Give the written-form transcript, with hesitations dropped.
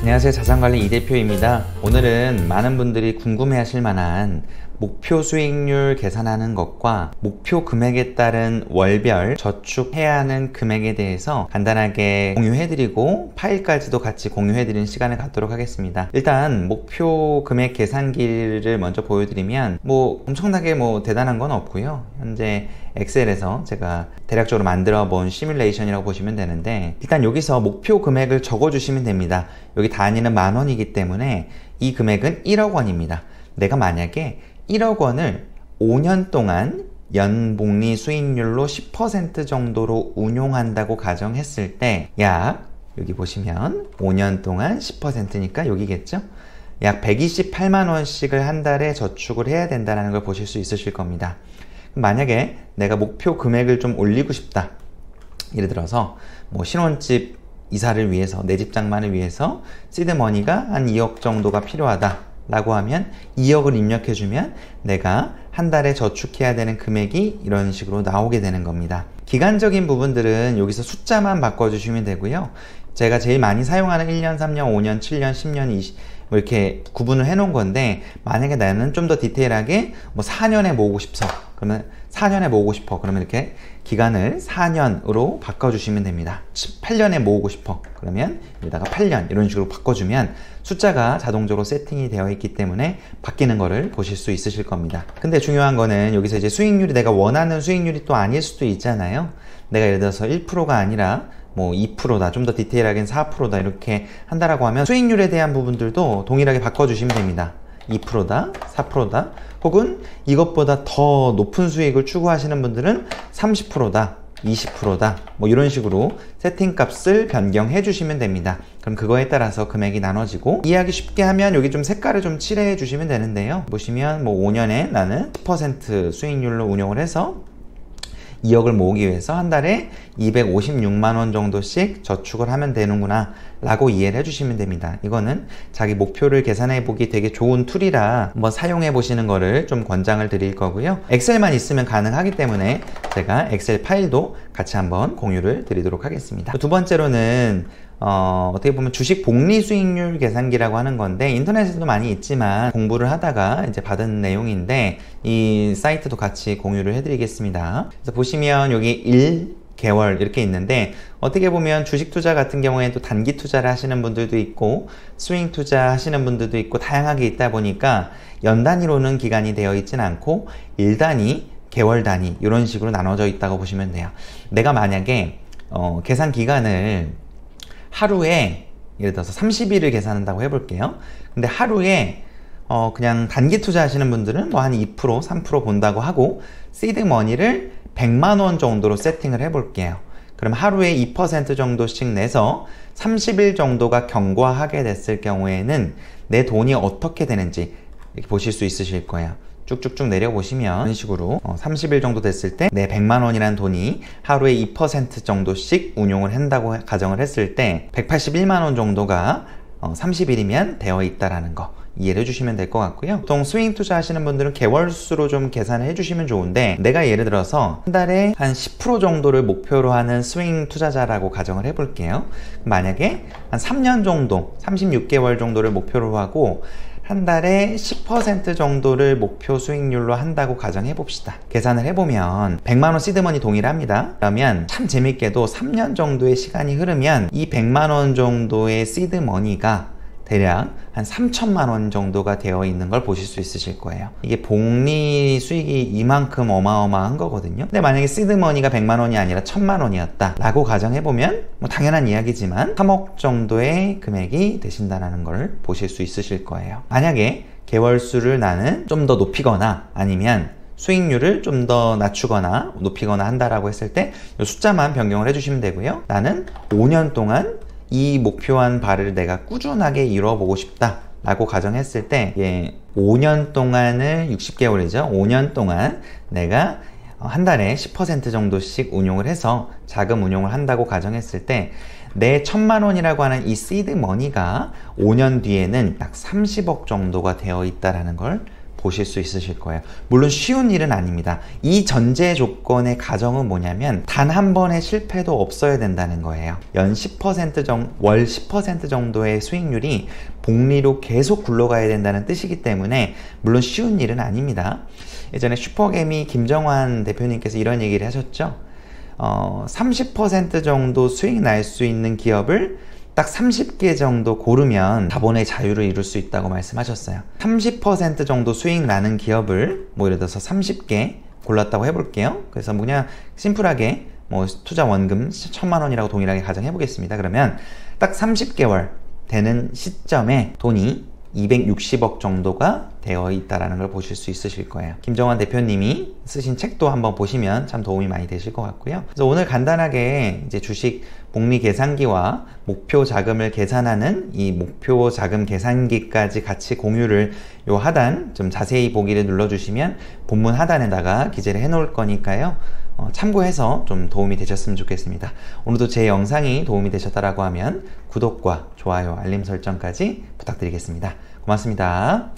안녕하세요, 자산관리 이대표입니다. 오늘은 많은 분들이 궁금해하실 만한 목표 수익률 계산하는 것과 목표 금액에 따른 월별 저축해야 하는 금액에 대해서 간단하게 공유해드리고 파일까지도 같이 공유해드리는 시간을 갖도록 하겠습니다. 일단 목표 금액 계산기를 먼저 보여드리면 엄청나게 대단한 건 없고요. 현재 엑셀에서 제가 대략적으로 만들어 본 시뮬레이션이라고 보시면 되는데, 일단 여기서 목표 금액을 적어 주시면 됩니다. 여기 단위는 10,000원이기 때문에 이 금액은 1억 원입니다. 내가 만약에 1억 원을 5년 동안 연복리 수익률로 10% 정도로 운용한다고 가정했을 때 여기 보시면 5년 동안 10%니까 여기겠죠? 약 128만 원씩을 한 달에 저축을 해야 된다는 걸 보실 수 있으실 겁니다. 만약에 내가 목표 금액을 좀 올리고 싶다, 예를 들어서 신혼집 이사를 위해서, 내 집 장만을 위해서 시드머니가 한 2억 정도가 필요하다 라고 하면 2억을 입력해주면 내가 한 달에 저축해야 되는 금액이 이런 식으로 나오게 되는 겁니다. 기간적인 부분들은 여기서 숫자만 바꿔주시면 되고요. 제가 제일 많이 사용하는 1년, 3년, 5년, 7년, 10년, 20 이렇게 구분을 해 놓은 건데, 만약에 나는 좀 더 디테일하게 4년에 모으고 싶어, 그러면 4년에 모으고 싶어, 그러면 이렇게 기간을 4년으로 바꿔주시면 됩니다. 8년에 모으고 싶어, 그러면 여기다가 8년 이런 식으로 바꿔주면 숫자가 자동적으로 세팅이 되어 있기 때문에 바뀌는 거를 보실 수 있으실 겁니다. 근데 중요한 거는 여기서 이제 수익률이 내가 원하는 수익률이 또 아닐 수도 있잖아요. 내가 예를 들어서 1%가 아니라 2%다, 좀 더 디테일하게는 4%다 이렇게 한다라고 하면 수익률에 대한 부분들도 동일하게 바꿔주시면 됩니다. 2%다, 4%다, 혹은 이것보다 더 높은 수익을 추구하시는 분들은 30%다, 20%다, 이런 식으로 세팅값을 변경해 주시면 됩니다. 그럼 그거에 따라서 금액이 나눠지고, 이해하기 쉽게 하면 여기 좀 색깔을 좀 칠해 주시면 되는데요. 보시면 5년에 나는 10% 수익률로 운용을 해서 2억을 모으기 위해서 한 달에 256만 원 정도씩 저축을 하면 되는구나 라고 이해를 해주시면 됩니다. 이거는 자기 목표를 계산해 보기 되게 좋은 툴이라 한번 사용해 보시는 거를 좀 권장을 드릴 거고요. 엑셀만 있으면 가능하기 때문에 제가 엑셀 파일도 같이 한번 공유를 드리도록 하겠습니다. 두 번째로는 어떻게 보면 주식 복리 수익률 계산기라고 하는 건데, 인터넷에도 많이 있지만 공부를 하다가 이제 받은 내용인데, 이 사이트도 같이 공유를 해드리겠습니다. 그래서 보시면 여기 1개월 이렇게 있는데, 어떻게 보면 주식 투자 같은 경우에는 또 단기 투자를 하시는 분들도 있고 스윙 투자 하시는 분들도 있고 다양하게 있다 보니까 연 단위로는 기간이 되어 있진 않고 일 단위, 개월 단위 이런 식으로 나눠져 있다고 보시면 돼요. 내가 만약에 계산 기간을 하루에 예를 들어서 30일을 계산한다고 해볼게요. 근데 하루에 그냥 단기 투자 하시는 분들은 한 2%, 3% 본다고 하고, 시드 머니를 100만 원 정도로 세팅을 해볼게요. 그럼 하루에 2% 정도씩 내서 30일 정도가 경과하게 됐을 경우에는 내 돈이 어떻게 되는지 이렇게 보실 수 있으실 거예요. 쭉쭉쭉 내려보시면 이런 식으로 30일 정도 됐을 때 내 100만 원이라는 돈이 하루에 2% 정도씩 운용을 한다고 가정을 했을 때 181만 원 정도가 30일이면 되어 있다라는 거 이해를 해주시면 될 것 같고요. 보통 스윙 투자 하시는 분들은 개월수로 좀 계산을 해주시면 좋은데, 내가 예를 들어서 한 달에 한 10% 정도를 목표로 하는 스윙 투자자라고 가정을 해볼게요. 만약에 한 3년 정도, 36개월 정도를 목표로 하고 한 달에 10% 정도를 목표 수익률로 한다고 가정해 봅시다. 계산을 해보면 100만원 시드머니 동일합니다. 그러면 참 재밌게도 3년 정도의 시간이 흐르면 이 100만원 정도의 시드머니가 대략 한 3천만 원 정도가 되어 있는 걸 보실 수 있으실 거예요. 이게 복리 수익이 이만큼 어마어마한 거거든요. 근데 만약에 시드머니가 100만 원이 아니라 1000만 원이었다 라고 가정해보면 당연한 이야기지만 3억 정도의 금액이 되신다는 걸 보실 수 있으실 거예요. 만약에 개월수를 나는 좀 더 높이거나 아니면 수익률을 좀 더 낮추거나 높이거나 한다라고 했을 때 이 숫자만 변경을 해주시면 되고요. 나는 5년 동안 이 목표한 바를 내가 꾸준하게 이뤄보고 싶다 라고 가정했을 때 5년 동안을 60개월이죠. 5년 동안 내가 한 달에 10% 정도씩 운용을 해서 자금 운용을 한다고 가정했을 때 내 1000만 원이라고 하는 이 시드 머니가 5년 뒤에는 약 30억 정도가 되어 있다는 걸 보실 수 있으실 거예요. 물론 쉬운 일은 아닙니다. 이 전제 조건의 가정은 뭐냐면 단 한 번의 실패도 없어야 된다는 거예요. 월 10% 정도의 수익률이 복리로 계속 굴러가야 된다는 뜻이기 때문에 물론 쉬운 일은 아닙니다. 예전에 슈퍼개미 김정환 대표님께서 이런 얘기를 하셨죠. 30% 정도 수익 날 수 있는 기업을 딱 30개 정도 고르면 자본의 자유를 이룰 수 있다고 말씀하셨어요. 30% 정도 수익 나는 기업을 뭐 예를 들어서 30개 골랐다고 해볼게요. 그래서 그냥 심플하게 뭐 투자 원금 1,000만 원이라고 동일하게 가정해 보겠습니다. 그러면 딱 30개월 되는 시점에 돈이 260억 정도가 되어 있다는 걸 보실 수 있으실 거예요. 김정환 대표님이 쓰신 책도 한번 보시면 참 도움이 많이 되실 것 같고요. 그래서 오늘 간단하게 이제 주식 복리 계산기와 목표 자금을 계산하는 이 목표 자금 계산기까지 같이 공유를 요 하단 좀 자세히 보기를 눌러주시면 본문 하단에다가 기재를 해 놓을 거니까요. 참고해서 좀 도움이 되셨으면 좋겠습니다. 오늘도 제 영상이 도움이 되셨다라고 하면 구독과 좋아요, 알림 설정까지 부탁드리겠습니다. 고맙습니다.